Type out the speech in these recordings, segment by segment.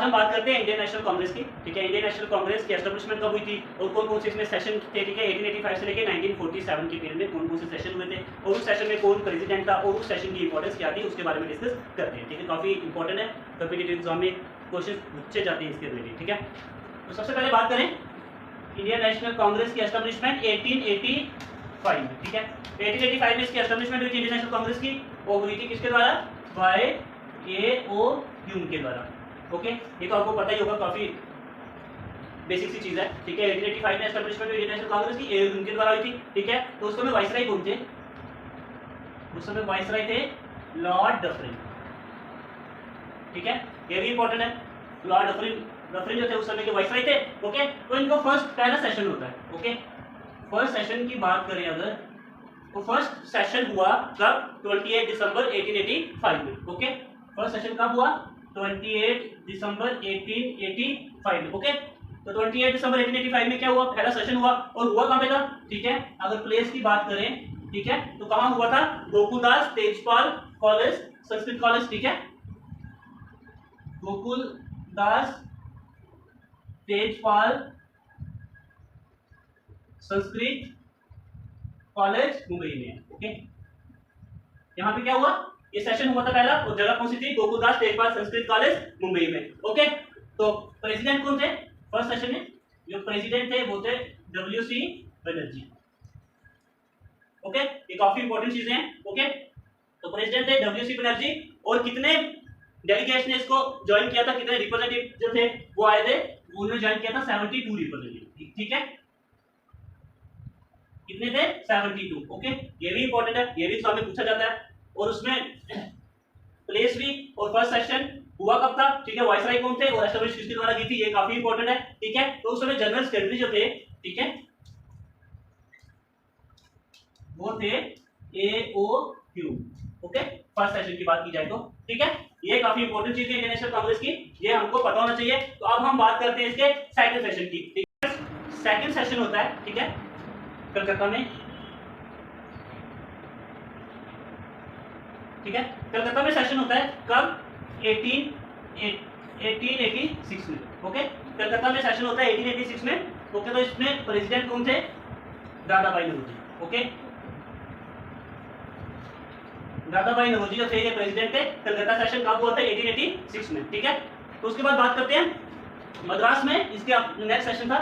हम बात करते हैं इंडियन नेशनल कांग्रेस की। ठीक है, इंडियन नेशनल कांग्रेस की एस्टेब्लिशमेंट कब हुई थी और कौन कौन से इसमें सेशन थे। ठीक है, 1885 से लेकर 1947 के पीरियड में कौन कौन से सेशन हुए थे और उस सेशन में कौन प्रेसिडेंट था और उस सेशन की इंपॉर्टेंस क्या थी उसके बारे में डिस्कस करते हैं। ठीक है, काफी इंपॉर्टेंट है, कॉम्पिटिटिव एग्जाम में क्वेश्चन पूछे जाते हैं इसके रिलेटेड। ठीक है, तो सबसे पहले बात करें इंडियन नेशनल कांग्रेस की एस्टेब्लिशमेंट 1885 में। ठीक है, 1885 में इसकी एस्टेब्लिशमेंट हुई थी इंडियन नेशनल कांग्रेस की और हुई थी किसके द्वारा, बाय A.O. ह्यूम के द्वारा। ओके, ये तो आपको पता ही होगा, काफी बेसिक सी चीज है। ठीक है, 1885 में एस्टेब्लिशमेंट हुई इंडियन नेशनल कांग्रेस की A.O. ह्यूम के द्वारा हुई थी। ठीक है, तो उस समय वाइसराय कौन थे, उस समय वाइसराय थे लॉर्ड डफरिन। ठीक है, ये भी इंपॉर्टेंट है, लॉर्ड डफरिन जो थे उस समय के वाइसराय थे। ओके, तो इनको फर्स्ट पहला सेशन होता है। ओके, फर्स्ट सेशन की बात करें अगर, तो फर्स्ट सेशन हुआ कब, 28 दिसंबर 1885 में। ओके, फर्स्ट सेशन कब हुआ, 28 दिसंबर 1885 में। ओके, तो 28 दिसंबर 1885 में क्या हुआ, पहला सेशन हुआ और हुआ कहां पे था। ठीक है, अगर प्लेस की बात करें, ठीक है, तो कहां हुआ था, गोकुलदास तेजपाल कॉलेज, संस्कृत कॉलेज। ठीक है, गोकुलदास तेजपाल संस्कृत कॉलेज मुंबई में। ओके, यहां पे क्या हुआ, ये सेशन हुआ था पहला और जगह कौन सी थी, गोकुलदास तेजपाल संस्कृत कॉलेज मुंबई में। ओके, तो प्रेसिडेंट कौन थे फर्स्ट सेशन में, जो प्रेसिडेंट थे वो थे W.C. बनर्जी। ओके, ये काफी इंपॉर्टेंट चीजें हैं। ओके, तो प्रेसिडेंट थे W.C. बनर्जी और कितने डेलीगेट्स ने इसको ज्वाइन किया था, कितने रिप्रेजेंटेटिव जो थे वो आए थे, उन्होंने ज्वाइन किया था 72 रिप्रेजेंटेटिव। ठीक है, कितने थे, 72। ओके, ये भी इंपॉर्टेंट है, ये भी एग्जाम में पूछा जाता है और उसमें प्लेस भी और फर्स्ट सेशन हुआ कब था। ठीक है, वाइसराय कौन थे और एस्टेब्लिश किसके द्वारा की थी, ये काफी इंपॉर्टेंट है। ठीक है, तो उस समय जनरल सेक्रेटरी जो थे, ठीक है, वो थे A.O. Hume. Okay, first session की बात की जाए तो। ठीक है, ये काफी इंपॉर्टेंट चीज है इंडियन नेशनल कांग्रेस की, ये हमको पता होना चाहिए। तो अब हम बात करते हैं इसके सेकंड सेशन की। ठीक है, सेकंड सेशन होता है, ठीक है, कलकत्ता में। ठीक है, कलकत्ता में सेशन होता है कब, 1886 में। ओके, कलकत्ता में सेशन होता है 1886 में। ओके, तो इसमें प्रेसिडेंट कौन थे, दादाभाई नौरोजी। ओके, दादाभाई नौरोजी जो थे ये प्रेसिडेंट थे। कलकत्ता सेशन कब हुआ था, 1886 में। ठीक है, तो उसके बाद बात करते हैं मद्रास में, इसके नेक्स्ट सेशन था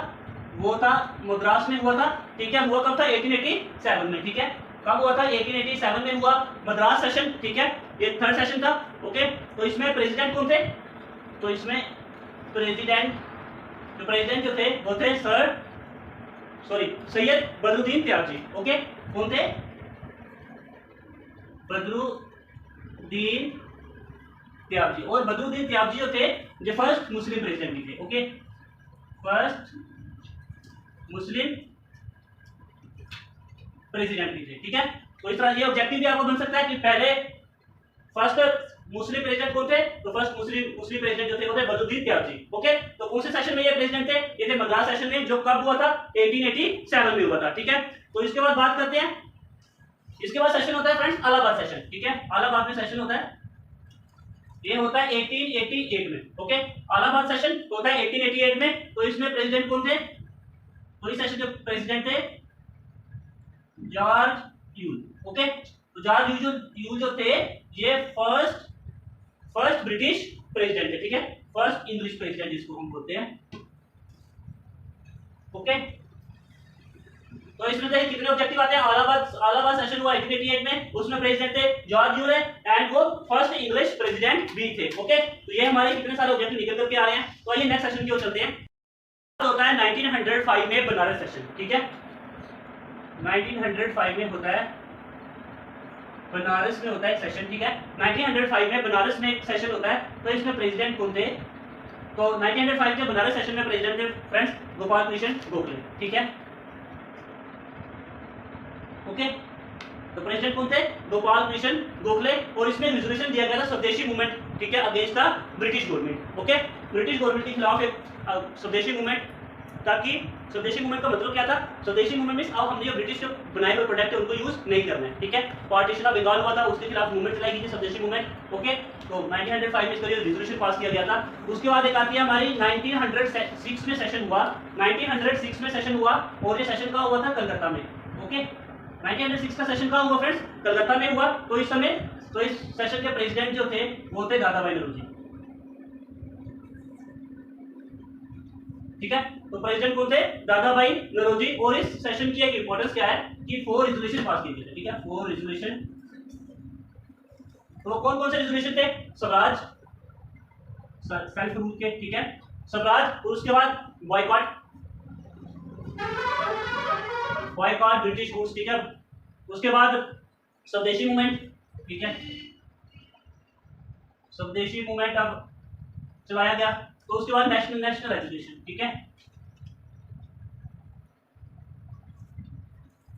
वो था मद्रास में हुआ था। ठीक है, हुआ कब था, 1887 में। ठीक है, कब हुआ था, 1887 में हुआ मद्रास सेशन। ठीक है, ये थर्ड सेशन था। ओके, तो इसमें प्रेसिडेंट कौन थे, तो इसमें प्रेसिडेंट जो थे वो थे सैयद बदरुद्दीन त्याबजी। ओके, कौन थे, बदरुद्दीन त्याबजी। और बदरुद्दीन त्याबजी जो थे जो फर्स्ट मुस्लिम प्रेसिडेंट भी थे। ओके, फर्स्ट मुस्लिम प्रेसिडेंट भी थे। ठीक है, तो इस तरह ये ऑब्जेक्टिव भी आपको बन सकता है कि पहले फर्स्ट मुस्लिम प्रेसिडेंट कौन थे, तो फर्स्ट मुस्लिम प्रेसिडेंट जो थे वो थे बदरुद्दीन त्याबजी। ओके, तो कौन से सेशन में ये प्रेसिडेंट थे, ये थे मद्रास सेशन में, जो कब हुआ था, 1887 में हुआ था। ठीक है, तो इसके बाद बात करते हैं, इसके बाद सेशन होता है फ्रेंड्स इलाहाबाद सेशन। ठीक है, इलाहाबाद में सेशन होता है, ये होता है 1888 में। ओके, इलाहाबाद सेशन होता है 1888 में। तो इसमें प्रेसिडेंट कौन थे, तो इस सेशन के प्रेसिडेंट थे जॉर्ज यूल। ओके, तो जॉर्ज यूल जो थे ये फर्स्ट ब्रिटिश प्रेसिडेंट थे। ठीक है, फर्स्ट इंग्लिश प्रेसिडेंट जिसको हम बोलते हैं। ओके, तो इसमें से कितने ऑब्जेक्टिव आते हैं, इलाहाबाद सेशन हुआ 1888 में, उसमें प्रेसिडेंट थे जॉर्ज यूल एंड वो फर्स्ट इंग्लिश प्रेसिडेंट भी थे। ओके, तो ये हमारे कितने सारे ऑब्जेक्टिव निकल करके आ रहे हैं। तो आइए नेक्स्ट सेशन की ओर चलते हैं। होता है 1905 में बनारस सेशन। ठीक है, 1905 में होता है बनारस में होता है सेशन। ठीक है, 1905 में बनारस में एक सेशन होता है। तो इसमें प्रेसिडेंट कौन थे, तो 1905 के बनारस सेशन में प्रेसिडेंट थे फ्रेंड्स गोपाल कृष्ण गोखले। ठीक है, ओके, तो प्रेसिडेंट कौन थे, गोपाल कृष्ण गोखले। और इसमें रिजोल्यूशन दिया गया था स्वदेशी मूवमेंट। ठीक है, against the British government. Okay, British government के खिलाफ एक स्वदेशी मूवमेंट ताकि स्वदेशी मूवमेंट का मतलब क्या था, स्वदेशी मूवमेंट मींस अब हमने जो ब्रिटिश जो बनाए हुए प्रोडक्ट है उनको यूज नहीं करना है, ठीक है। पार्टीशन ऑफ बंगाल हुआ था, उसके खिलाफ मूवमेंट चलाई गई थी, स्वदेशी मूवमेंट, ओके। तो 1905 में इसका जो रेजोल्यूशन पास किया गया था। उसके बाद एक आती है हमारी 1906 में सेशन हुआ, 1906 में सेशन हुआ और ये सेशन कहाँ हुआ था, कलकत्ता में, ओके। 1906 का सेशन कहाँ हुआ फ्रेंड्स, कलकत्ता में हुआ। तो इस समय तो इस सेशन के प्रेसिडेंट जो थे वो थे दादा भाई नौरोजी, ठीक है। तो प्रेसिडेंट कौन थे, दादा भाई नौरोजी। और इस सेशन की एक इंपॉर्टेंस क्या है कि 4 रेजोल्यूशन पास किए गए थे, ठीक है, 4 रेजोल्यूशन। तो कौन कौन से रेजोल्यूशन थे, स्वराज, सेल्फ रूल के, ठीक है, स्वराज। और उसके बाद बॉयकॉट ब्रिटिश रूल्स, ठीक है। उसके बाद स्वदेशी मूवमेंट, ठीक है, स्वदेशी मूवमेंट अब चलाया गया। तो उसके बाद नेशनल एजुकेशन, ठीक है,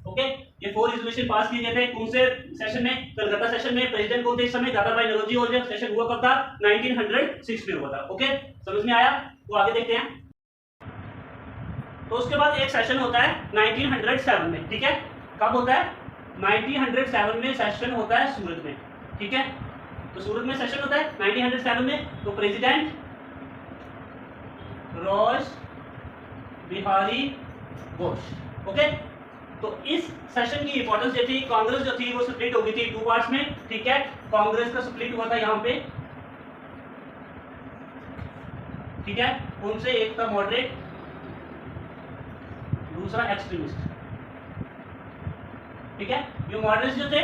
ओके। ये 4 रेजोल्यूशन पास किए गए थे कौन से सेशन में, कलकत्ता सेशन में। प्रेसिडेंट कौन थे इस समय, दादा भाई नौरोजी। और जो सेशन हुआ कब था, 1906 में हुआ था, ओके। समझ में आया। तो आगे देखते हैं। तो उसके बाद एक सेशन होता है 1907 में, ठीक है। कब होता है, 1907 में सेशन होता है सूरत में, ठीक है। तो सूरत में सेशन होता है 1907 में। तो प्रेसिडेंट रोज बिहारी घोष, ओके। तो इस सेशन की इंपॉर्टेंस ये थी, कांग्रेस जो थी वो स्प्लिट हो गई थी 2 पार्ट्स में, ठीक है। कांग्रेस का स्प्लिट हुआ था यहाँ पे, ठीक है। उनसे एक था मॉडरेट, दूसरा एक्सट्रीमिस्ट, ठीक है। ये मॉडरेट्स जो थे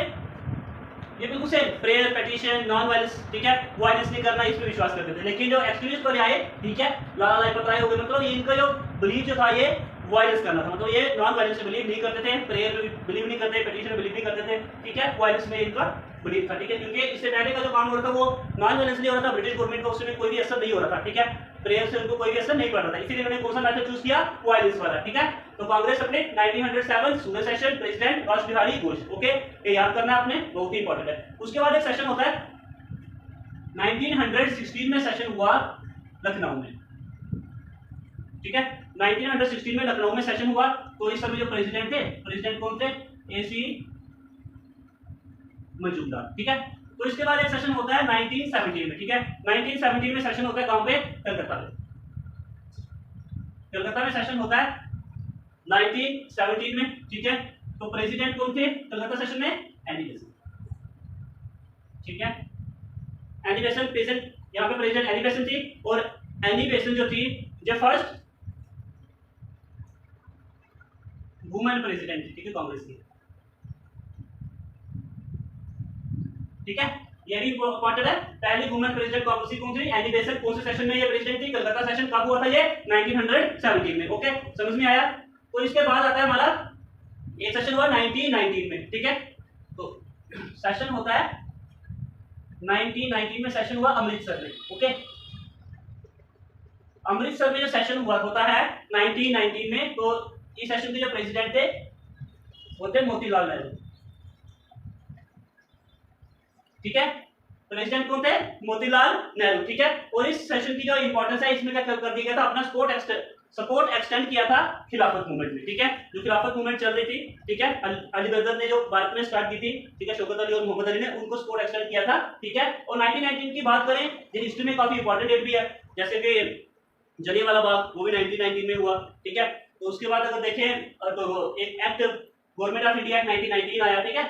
ये बिल्कुल से प्रेयर, पेटिशन, नॉन वायलेंस, ठीक है, वायलेंस नहीं करना, इस पे विश्वास करते थे। लेकिन जो एक्सट्रीमिस्ट वाले आए, ठीक है, लाला लाजपत राय हो गए, मतलब इनका जो बिलीफ जो था ये वायलेंस करना था, मतलब ये नॉन वायलेंस में बिलीव नहीं करते थे, प्रेयर में बिलीव नहीं करते, पेटिशन में बिलीव नहीं करते थे, ठीक है, वायलेंस में इनका बिलीव था, ठीक है। क्योंकि इससे पहले का जो काम हो रहा था वो नॉन वायलेंस नहीं हो रहा था, ब्रिटिश गवर्नमेंट का उसमें कोई भी असर नहीं हो रहा था, ठीक है, प्रेयर से उनको कोई भी असर नहीं पड़ रहा था, इसीलिए उन्होंने कौन सा मेथड चूज किया, वायलेंस वाला, ठीक है। तो कांग्रेस अपने 1907 सूरत सेशन, प्रेसिडेंट राज बिहारी घोष, ओके, ये याद करना है आपने, बहुत ही इंपॉर्टेंट है। उसके बाद एक सेशन होता है 1916 में सेशन हुआ लखनऊ में, ठीक है, 1916 में लखनऊ में सेशन हुआ। तो इस समय जो प्रेसिडेंट थे, प्रेसिडेंट कौन थे, AC मजूमदार, ठीक है। तो इसके बाद एक सेशन होता है 1917 में, ठीक है, 1917 में सेशन होता है कहां पे, कलकत्ता में, कलकत्ता में सेशन होता है 1917 में, ठीक है। तो प्रेसिडेंट कौन थे कलकत्ता सेशन में, एनी बेसन, ठीक है, एनी बेसन प्रेसिडेंट, यहाँ पे प्रेसिडेंट एनी बेसन थी। और एनी बेसन जो थी जो फर्स्ट वुमेन प्रेसिडेंट थी, ठीक है, कांग्रेस की, ठीक है, ये भी इंपॉर्टेंट है। पहली वुमेन प्रेसिडेंट कांग्रेस की कौन थी, एनी बेसन। कौन से सेशन में ये प्रेसिडेंट थी, कलकत्ता सेशन। कब हुआ था ये, 1917 में, ओके, समझ में आया। तो इसके बाद आता है हमारा एक सेशन हुआ 1919 में, ठीक है। तो सेशन होता है 1919 में, सेशन हुआ अमृतसर में, ओके। अमृतसर में जो सेशन हुआ होता है 1919 में। तो इस सेशन के जो प्रेसिडेंट थे वो थे मोतीलाल नेहरू, ठीक है, प्रेसिडेंट कौन थे, मोतीलाल नेहरू, ठीक है। और इस सेशन की जो इंपॉर्टेंस है, इसमें क्या कर दिया गया था, अपना सपोर्ट एक्सटेंड किया था खिलाफत मूवमेंट में, ठीक है, जो खिलाफत मूवमेंट चल रही थी, ठीक है। अली बर्दर ने जो भारत में स्टार्ट की थी, ठीक है, शौकत अली और मोहम्मद अली ने उनको सपोर्ट एक्सटेंड किया था, ठीक है। और 1919 की बात करें, ये हिस्ट्री में काफी इंपॉर्टेंट डेट भी है, जैसे कि जलियांवाला बाग, वो भी 1919 में हुआ, ठीक है। तो उसके बाद अगर देखें तो एक एक्ट गवर्नमेंट ऑफ इंडिया 1919 आया, ठीक है।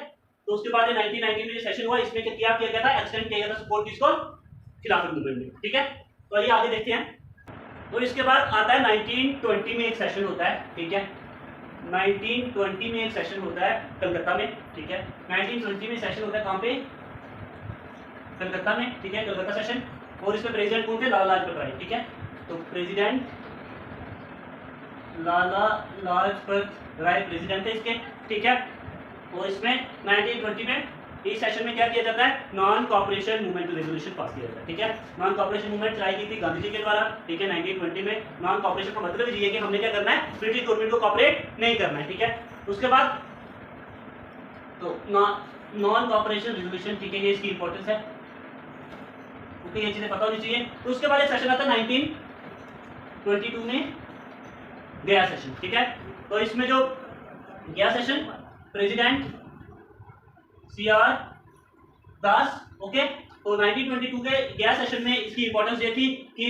तो उसके बाद 1919 में जो सेशन हुआ, इसमें क्या किया गया था, एक्सटेंड किया गया था सपोर्ट किसको, खिलाफत मूवमेंट में, ठीक है। तो आइए आगे देखते हैं। तो इसके बाद आता है 1920 में एक सेशन होता है, ठीक है, 1920 में एक सेशन होता है कलकत्ता में, ठीक है, 1920 में सेशन होता है कहां पे, कलकत्ता में, ठीक है, कलकत्ता सेशन। और इसमें प्रेसिडेंट कौन थे, लाला लाजपत राय, ठीक है। तो प्रेसिडेंट लाला लाजपत राय प्रेसिडेंट है इसके, ठीक है। और इसमें 1920 में इस सेशन में क्या किया जाता है, non cooperation movement resolution pass किया जाता है, ठीक है। नॉन कॉपरेशन मूवमेंट चलाई गई थी गांधी जी के द्वारा, ठीक है, 1920 में। नॉन कॉपरेशन का मतलब ये है कि हमने क्या करना है, ब्रिटिश गवर्नमेंट को कॉपरेट नहीं करना है, ठीक है। उसके बाद तो नॉन कॉपरेशन रेजोल्यूशन, ठीक है, ये इसकी इंपॉर्टेंस है, ओके, ये चीजें पता होनी चाहिए। तो उसके बाद एक सेशन आता है 1922 में, गया सेशन, ठीक है। तो इसमें जो गया सेशन प्रेसिडेंट CR दास, ओके। तो 1922 के गया सेशन में इसकी इंपॉर्टेंस ये थी कि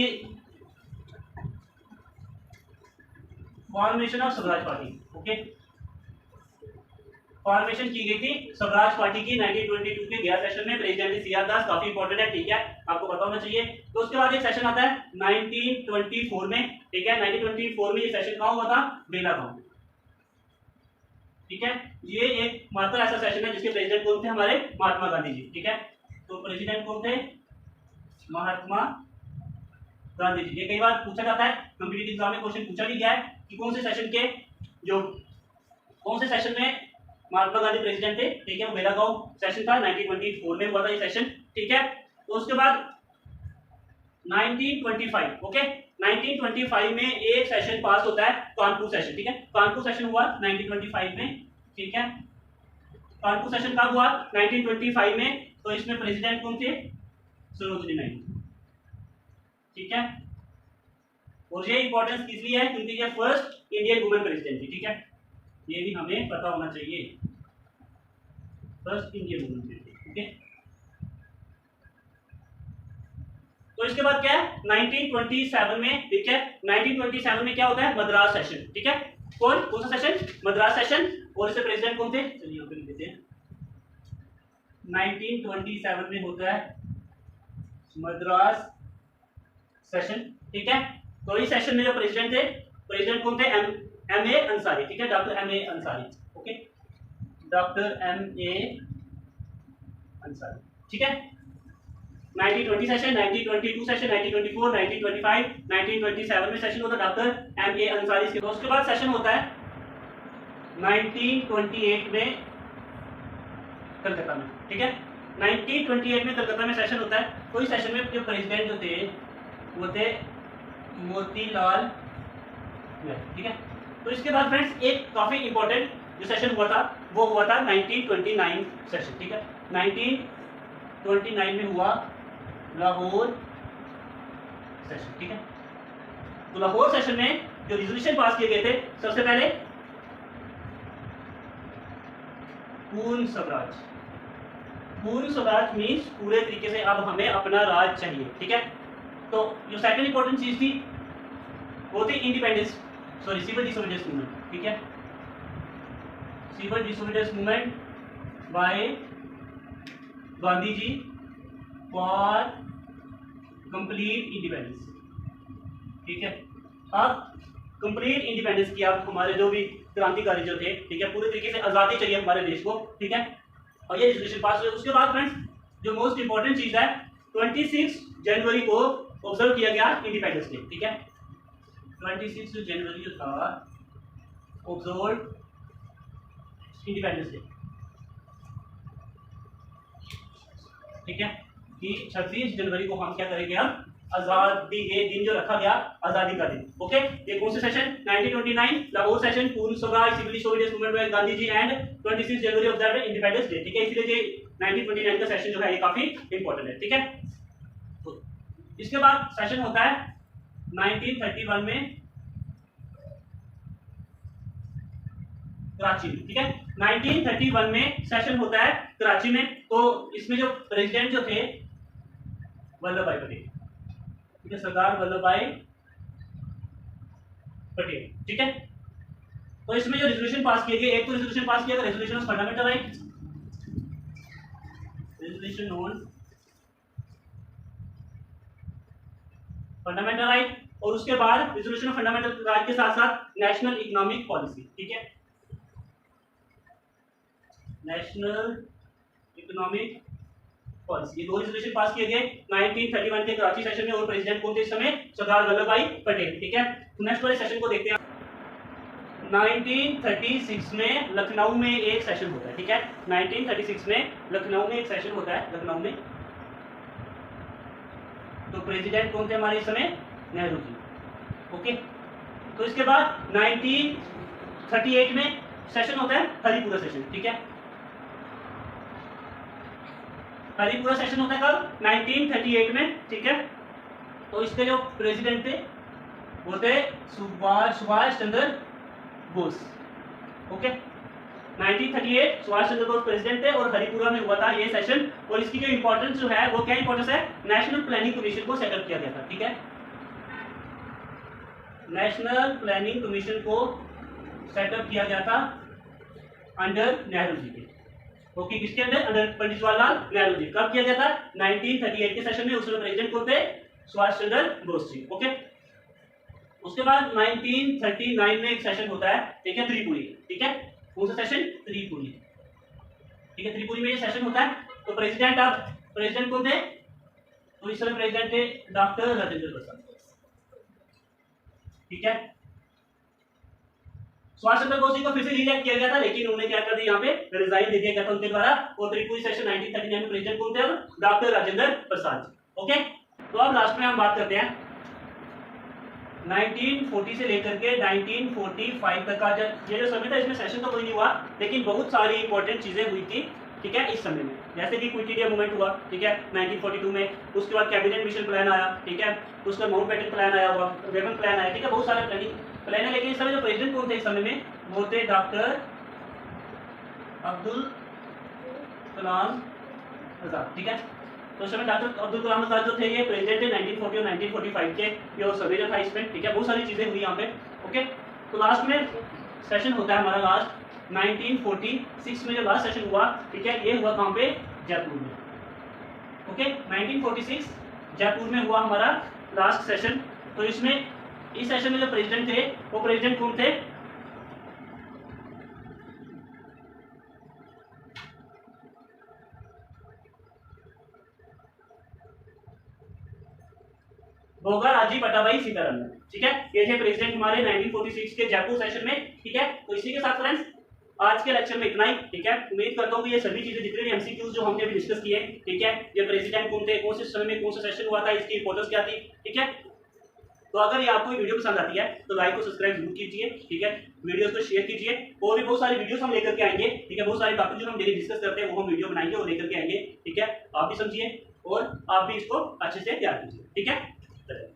formation of Swaraj party, okay, formation की गई थी स्वराज पार्टी की 1922 के गया सेशन में, प्रेसिडेंट CR दास, काफी इंपॉर्टेंट है, ठीक है, आपको पता होना चाहिए। तो उसके बाद एक सेशन आता है 1924 में, ठीक है। 1924 में ये सेशन कहाँ हुआ था? बेलागांव, ठीक है। ये एक मात्र ऐसा सेशन है जिसके प्रेसिडेंट कौन थे? हमारे महात्मा गांधी जी, ठीक है। तो प्रेसिडेंट कौन थे? महात्मा गांधी जी। ये कई बार पूछा जाता है, कॉम्पिटिटिव एग्जाम में क्वेश्चन पूछा भी गया है कि कौन से सेशन के जो कौन से सेशन में महात्मा गांधी प्रेसिडेंट थे, ठीक है। वो बेलागांव सेशन था, 1924 में हुआ था ये सेशन, ठीक है। तो उसके बाद 1925, ओके, 1925 में एक सेशन पास होता है, कानपुर सेशन, ठीक है। कानपुर सेशन हुआ 1925 में, ठीक है। कानपुर सेशन कब हुआ? 1925 में। तो इसमें प्रेसिडेंट कौन थे? सरोजिनी नायडू, ठीक है। और ये इंपॉर्टेंस किस लिए है? क्योंकि ये फर्स्ट इंडियन वुमेन प्रेसिडेंट थी, ठीक है। ये भी हमें पता होना चाहिए, first Indian women president, okay. तो इसके बाद क्या है? 1927 में, ठीक है, 1927 में क्या होता है? मद्रास सेशन, ठीक है। कौन सा सेशन? मद्रास सेशन। और इससे प्रेसिडेंट कौन थे? चलिए यहाँ पे लिख देते हैं। 1927 में होता है मद्रास सेशन, ठीक है। तो इस सेशन में जो प्रेसिडेंट थे, प्रेसिडेंट कौन थे? एम ए अंसारी, ठीक है, doctor M A Ansari, okay, doctor M A Ansari, ठीक है। 1920 सेशन, 1922 सेशन, 1924, 1925, 1927 में सेशन होता है डॉक्टर एम ए अंसारी के। उसके बाद सेशन होता है 1928 में कलकत्ता में, ठीक है। 1928 में कलकत्ता में सेशन होता है। तो इस सेशन में जो प्रेसिडेंट जो थे वो थे मोतीलाल नेहरू, ठीक है। तो इसके बाद फ्रेंड्स एक काफी इंपॉर्टेंट जो सेशन हुआ था वो हुआ था 1929 सेशन, ठीक है। 1929 में हुआ लाहौर सेशन, ठीक है। तो लाहौर सेशन में जो रिजोल्यूशन पास किए गए थे, सबसे पहले पूर्ण स्वराज। पूर्ण स्वराज मीन्स पूरे तरीके से अब हमें अपना राज चाहिए, ठीक है। तो जो सेकंड इंपॉर्टेंट चीज थी वो थी independence, sorry civil disobedience movement, ठीक है। Civil disobedience movement by Gandhi ji for complete independence, ठीक है। अब कंप्लीट इंडिपेंडेंस की अब हमारे जो भी क्रांतिकारी जो थे, ठीक है, पूरे तरीके से आजादी चाहिए हमारे देश को, ठीक है। और ये रेजोल्यूशन पास हुए। उसके बाद फ्रेंड्स जो मोस्ट इंपॉर्टेंट चीज है 26 जनवरी को ऑब्जर्व किया गया इंडिपेंडेंस डे, ठीक है। 26 जनवरी जो था ऑब्जर्व इंडिपेंडेंस डे, ठीक है, कि 26 जनवरी को हम क्या करेंगे? हम आजादी के दिन जो रखा गया, आजादी का दिन, ओके। ये कौन से session? 1929 Lahore session, Purna Swaraj, civil disobedience movement by Gandhi ji and 26 January observe independence day, ठीक है। इसलिए ये 1929 का सेशन जो है ये काफी इंपॉर्टेंट है, ठीक है। तो इसके बाद सेशन होता है 1931 में कराची में, ठीक है। 1931 में सेशन होता है कराची में। तो इसमें जो प्रेसिडेंट जो थे वल्लभ भाई पटेल, ठीक है, सरदार वल्लभ भाई पटेल, ठीक है। तो इसमें जो रेजोल्यूशन पास किए गए, एक तो रेजोल्यूशन पास किया गया resolution of fundamental right, resolution on fundamental right, और उसके बाद रेजोल्यूशन ऑफ फंडामेंटल राइट के साथ साथ नेशनल इकोनॉमिक पॉलिसी, ठीक है, नेशनल इकोनॉमिक पॉलिसी। ये दो रेजोल्यूशन पास किए गए 1931 के कराची सेशन में। और प्रेसिडेंट कौन थे इस समय? सरदार वल्लभ भाई पटेल, ठीक है। तो नेक्स्ट वाले सेशन को देखते हैं। 1936 में लखनऊ में एक सेशन होता है, ठीक है। 1936 में लखनऊ में एक सेशन होता है, लखनऊ में। तो प्रेसिडेंट कौन थे हमारे इस समय? नेहरू जी, ओके। तो इसके बाद 1938 में सेशन होता है हरिपुरा सेशन, ठीक है। हरिपुरा सेशन होता है कब? 1938 में, ठीक है। तो इसके जो प्रेसिडेंट थे वो थे सुभाष चंद्र बोस। ओके, 1938 सुभाष चंद्र बोस प्रेसिडेंट थे और हरिपुरा में हुआ था ये सेशन। और इसकी जो इंपॉर्टेंस जो है वो क्या इंपॉर्टेंस है, नेशनल प्लानिंग कमीशन को सेटअप किया गया था। ठीक है, नेशनल प्लानिंग कमीशन को सेटअप किया गया था अंडर नेहरू जी के। ओके, किसके अंदर, अंडर पंडित जवाहरलाल नेहरू जी। कब किया गया था, 1938 के सेशन में। उसमें प्रेसिडेंट कौन थे, सुभाष चंद्र बोस जी। ओके, उसके बाद 1939 में एक सेशन होता है, ठीक है, त्रिपुरी। ठीक है, कौन सा सेशन, त्रिपुरी। ठीक है, त्रिपुरी में ये सेशन होता है। तो प्रेसिडेंट कौन थे, तो इस समय प्रेसिडेंट थे डॉक्टर राजेंद्र प्रसाद। ठीक है, सुभाष चंद्र बोस जी को फिर से रिइलेक्ट किया गया था, लेकिन उन्होंने क्या कर दिया, यहाँ पे रिजाइन दे दिया गया था उनके द्वारा। और त्रिपुरी सेशन 1939 में प्रेसिडेंट कौन थे, डॉक्टर राजेंद्र प्रसाद जी। ओके, तो अब लास्ट में हम बात करते हैं 1940 से लेकर के 1945 तक का। ये जो समय था इसमें सेशन तो कोई नहीं हुआ, लेकिन बहुत सारी इंपॉर्टेंट चीजें हुई थी। ठीक है, इस समय में जैसे कि क्विट इंडिया मूवमेंट हुआ। ठीक है, 1942 में। उसके बाद कैबिनेट मिशन प्लान आया। ठीक है, उसका माउंटबेटन प्लान आया हुआ, वेवन प्लान आया। ठीक है, बहुत सारे प्लान है। लेकिन इस समय जो प्रेसिडेंट कौन थे इस समय में, वो थे डॉक्टर अब्दुल कलाम आजाद। ठीक है, तो उस समय डॉक्टर अब्दुल कलाम आजाद जो थे ये प्रेसिडेंट थे 1940 और 1945 के। ये सर्वे जो था इसमें। ठीक है, बहुत सारी चीजें हुई यहाँ पे। ओके, तो लास्ट में सेशन होता है हमारा लास्ट 1946 में जो लास्ट सेशन हुआ। ठीक है, ये हुआ कहाँ पे, जयपुर में। ओके, 1946 जयपुर में हुआ हमारा लास्ट सेशन। तो इसमें इस सेशन में जो प्रेसिडेंट थे वो प्रेसिडेंट कौन थे, भोगाराजी पटाभाई सीतारामन। ठीक है, ये थे प्रेसिडेंट हमारे 1946 के जयपुर सेशन में। ठीक है, तो इसी के साथ फ्रेंड्स आज के लेक्चर में इतना ही। ठीक है, उम्मीद करता हूँ कि ये सभी चीजें जितने भी एमसीक्यूज जो हमने अभी डिस्कस किए, ठीक है, ये प्रेसिडेंट कौन थे, कौन से समय में कौन सा सेशन हुआ था, इसकी इंपॉर्टेंस क्या थी। ठीक है, तो अगर ये आपको वीडियो पसंद आती है तो लाइक और सब्सक्राइब जरूर कीजिए। ठीक है, वीडियोस को शेयर कीजिए। और भी बहुत सारी वीडियोस हम लेकर के आएंगे। ठीक है, बहुत सारे टॉपिक जो हम डेली डिस्कस करते हैं वो हम वीडियो बनाएंगे और लेकर के आएंगे। ठीक है, आप भी समझिए और आप भी इसको अच्छे से तैयार कीजिए। ठीक है।